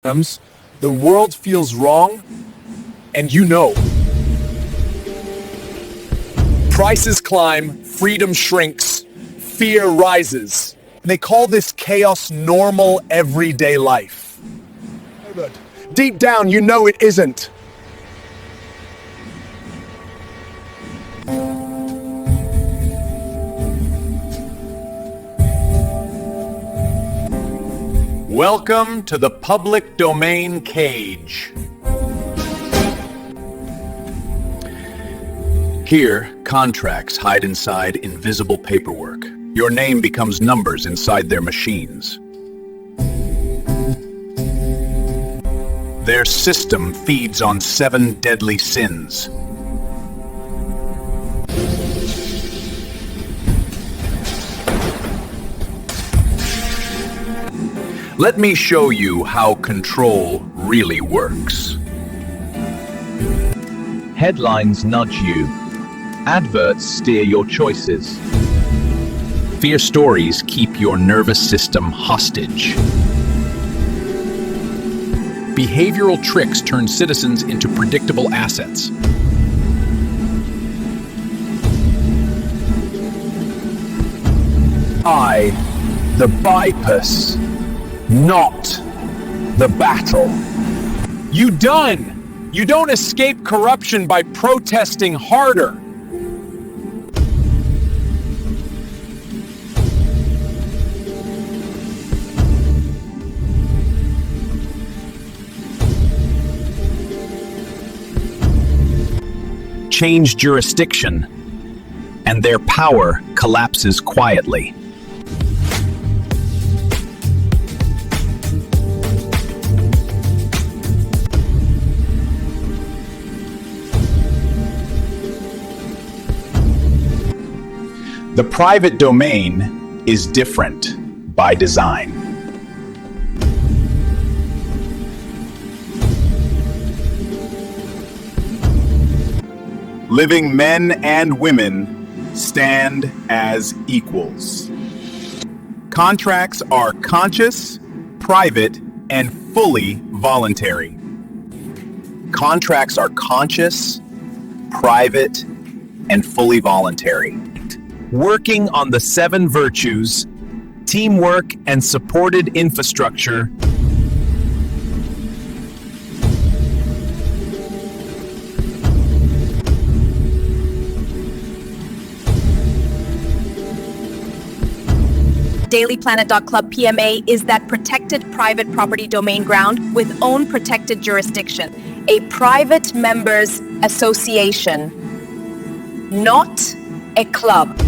The world feels wrong, and you know. Prices climb, freedom shrinks, fear rises. And they call this chaos normal everyday life. But deep down, you know it isn't. Welcome to the public domain cage. Here, contracts hide inside invisible paperwork. Your name becomes numbers inside their machines. Their system feeds on 7 deadly sins. Let me show you how control really works. Headlines nudge you. Adverts steer your choices. Fear stories keep your nervous system hostage. Behavioral tricks turn citizens into predictable assets. The bypass, not the battle. You done! You don't escape corruption by protesting harder. Change jurisdiction, and their power collapses quietly. The private domain is different by design. Living men and women stand as equals. Contracts are conscious, private, and fully voluntary. Contracts are conscious, private, and fully voluntary. Working on the 7 virtues, teamwork and supported infrastructure, Dailyplanet.Club PMA is that protected private property domain ground with own protected jurisdiction, a private members association, not a club.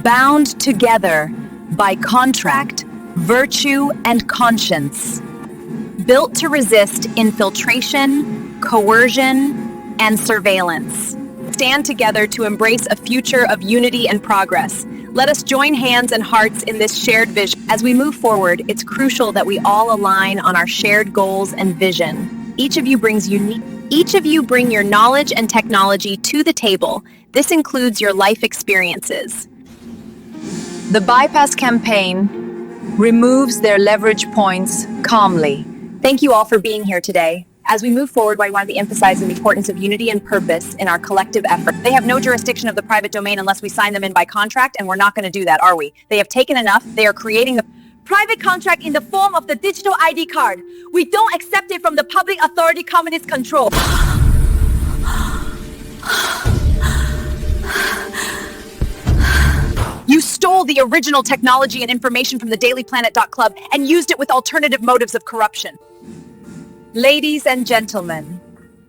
Bound together by contract, virtue, and conscience. Built to resist infiltration, coercion, and surveillance. Stand together to embrace a future of unity and progress. Let us join hands and hearts in this shared vision. As we move forward, it's crucial that we all align on our shared goals and vision. Each of you bring your knowledge and technology to the table. This includes your life experiences. The bypass campaign removes their leverage points calmly. Thank you all for being here today. As we move forward, I want to be emphasizing the importance of unity and purpose in our collective effort. They have no jurisdiction of the private domain unless we sign them in by contract, and we're not going to do that, are we? They have taken enough. They are creating the private contract in the form of the digital ID card. We don't accept it from the public authority communist control. You stole the original technology and information from the Dailyplanet.Club and used it with alternative motives of corruption. Ladies and gentlemen,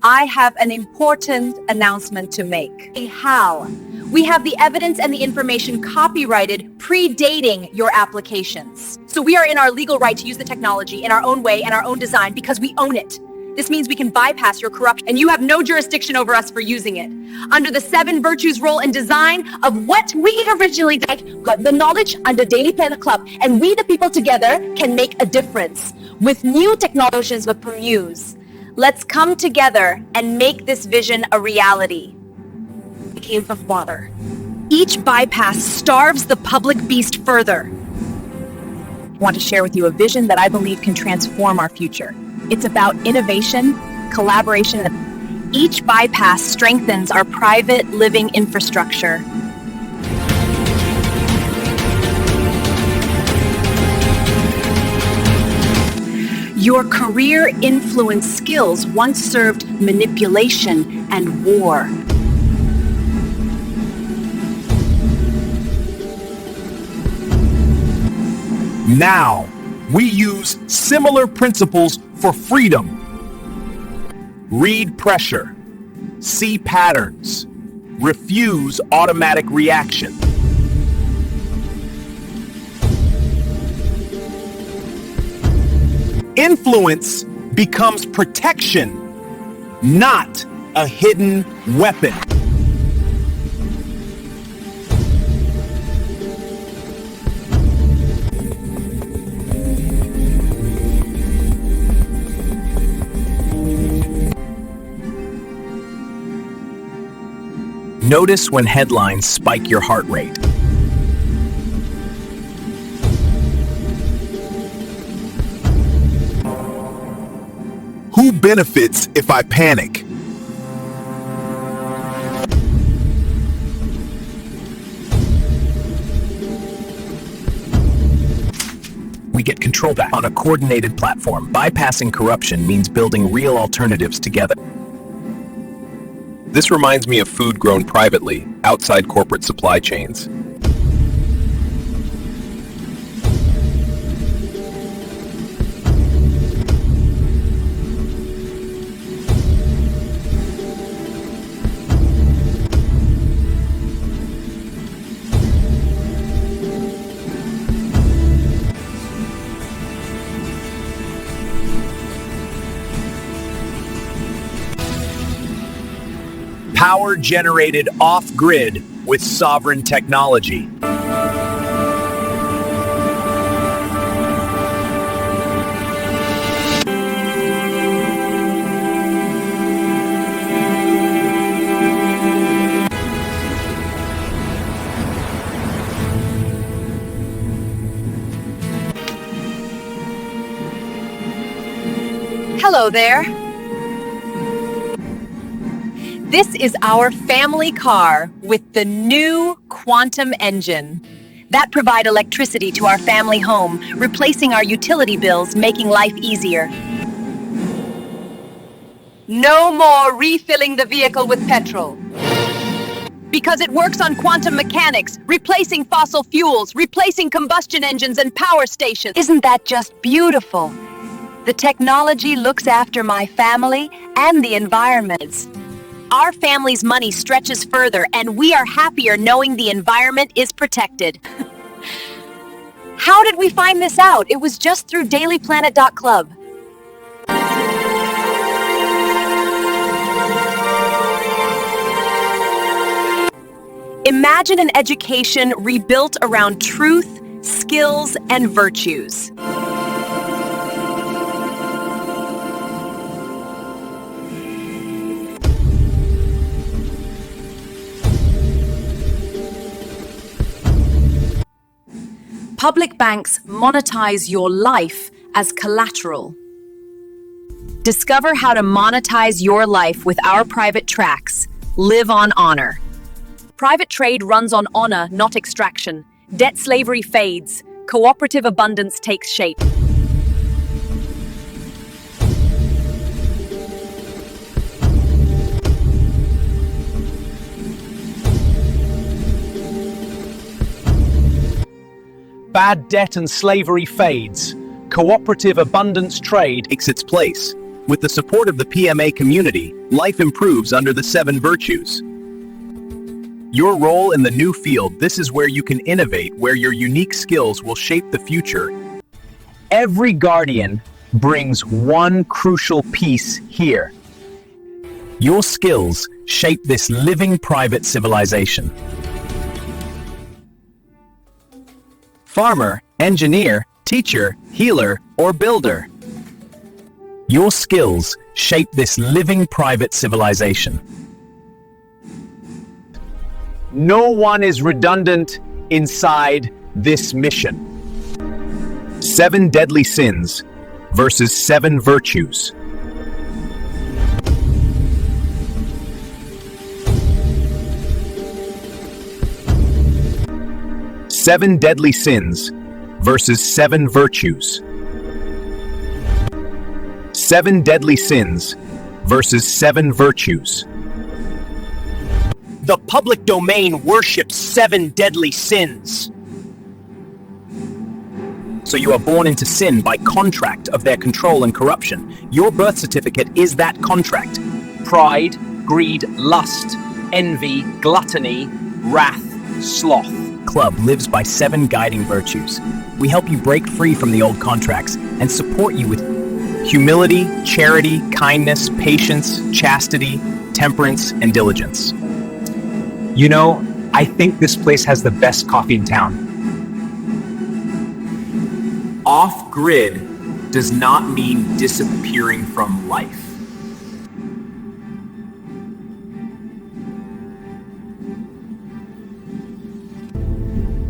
I have an important announcement to make. How? We have the evidence and the information copyrighted predating your applications. So we are in our legal right to use the technology in our own way and our own design because we own it. This means we can bypass your corruption, and you have no jurisdiction over us for using it. Under the 7 virtues role and design of what we originally did, got the knowledge under Daily Planet Club, and we the people together can make a difference with new technologies we can use. Let's come together and make this vision a reality. A cave of water. Each bypass starves the public beast further. I want to share with you a vision that I believe can transform our future. It's about innovation, collaboration. Each bypass strengthens our private living infrastructure. Your career influence skills once served manipulation and war. Now, we use similar principles for freedom. Read pressure, see patterns, refuse automatic reaction. Influence becomes protection, not a hidden weapon. Notice when headlines spike your heart rate. Who benefits if I panic? We get control back on a coordinated platform. Bypassing corruption means building real alternatives together. This reminds me of food grown privately, outside corporate supply chains. Power generated off-grid with sovereign technology. Hello there. This is our family car with the new quantum engine that provide electricity to our family home, replacing our utility bills, making life easier. No more refilling the vehicle with petrol. Because it works on quantum mechanics, replacing fossil fuels, replacing combustion engines and power stations. Isn't that just beautiful? The technology looks after my family and the environment. Our family's money stretches further, and we are happier knowing the environment is protected. How did we find this out? It was just through Dailyplanet.Club. Imagine an education rebuilt around truth, skills, and virtues. Public banks monetize your life as collateral. Discover how to monetize your life with our private tracks. Live on honor. Private trade runs on honor, not extraction. Debt slavery fades. Cooperative abundance takes shape. Bad debt and slavery fades. Cooperative abundance trade Takes its place. With the support of the PMA community, life improves under the 7 virtues. Your role in the new field, this is where you can innovate, where your unique skills will shape the future. Every guardian brings one crucial piece here. Your skills shape this living private civilization. Farmer, engineer, teacher, healer, or builder. Your skills shape this living private civilization. No one is redundant inside this mission. 7 deadly sins versus 7 virtues. Seven deadly sins versus 7 virtues. 7 deadly sins versus 7 virtues. The public domain worships 7 deadly sins. So you are born into sin by contract of their control and corruption. Your birth certificate is that contract. Pride, greed, lust, envy, gluttony, wrath, sloth. Club lives by 7 guiding virtues. We help you break free from the old contracts and support you with humility, charity, kindness, patience, chastity, temperance, and diligence. You know, I think this place has the best coffee in town. Off-grid does not mean disappearing from life.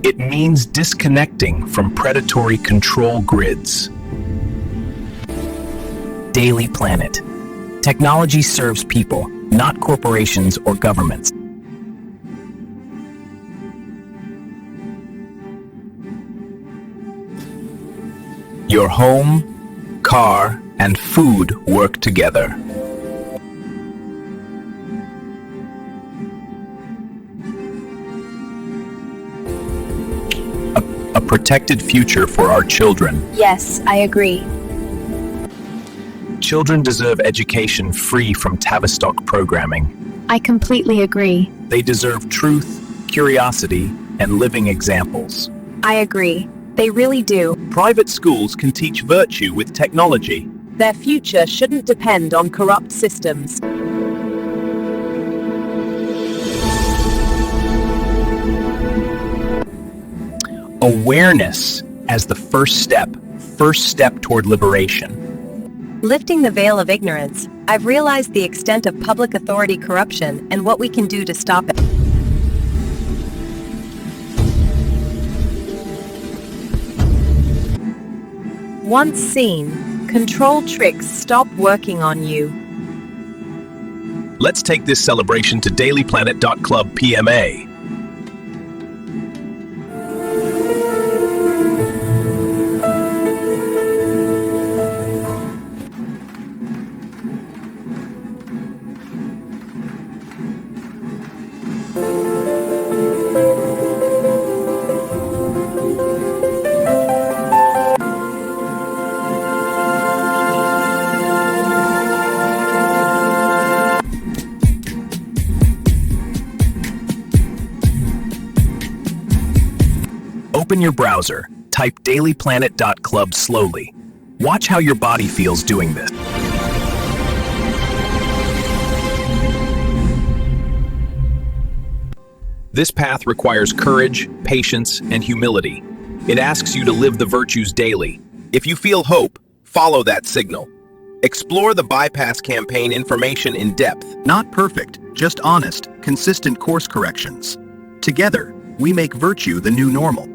It means disconnecting from predatory control grids. Daily Planet. Technology serves people, not corporations or governments. Your home, car, and food work together. A protected future for our children. Yes, I agree. Children deserve education free from Tavistock programming. I completely agree. They deserve truth, curiosity, and living examples. I agree. They really do. Private schools can teach virtue with technology. Their future shouldn't depend on corrupt systems. Awareness as the first step toward liberation. Lifting the veil of ignorance, I've realized the extent of public authority corruption and what we can do to stop it. Once seen, control tricks stop working on you. Let's take this celebration to Dailyplanet.Club PMA. Open your browser, type Dailyplanet.Club slowly. Watch how your body feels doing this. This path requires courage, patience, and humility. It asks you to live the virtues daily. If you feel hope, follow that signal. Explore the bypass campaign information in depth. Not perfect, just honest, consistent course corrections. Together, we make virtue the new normal.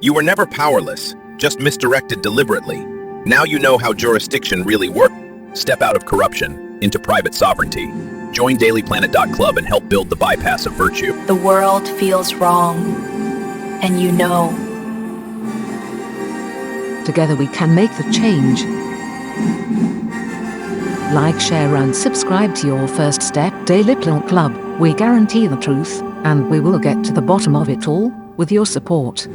You were never powerless, just misdirected deliberately. Now you know how jurisdiction really works. Step out of corruption into private sovereignty. Join Dailyplanet.Club and help build the bypass of virtue. The world feels wrong, and you know. Together we can make the change. Like, share and subscribe to your first step Dailyplanet.Club. We guarantee the truth, and we will get to the bottom of it all with your support.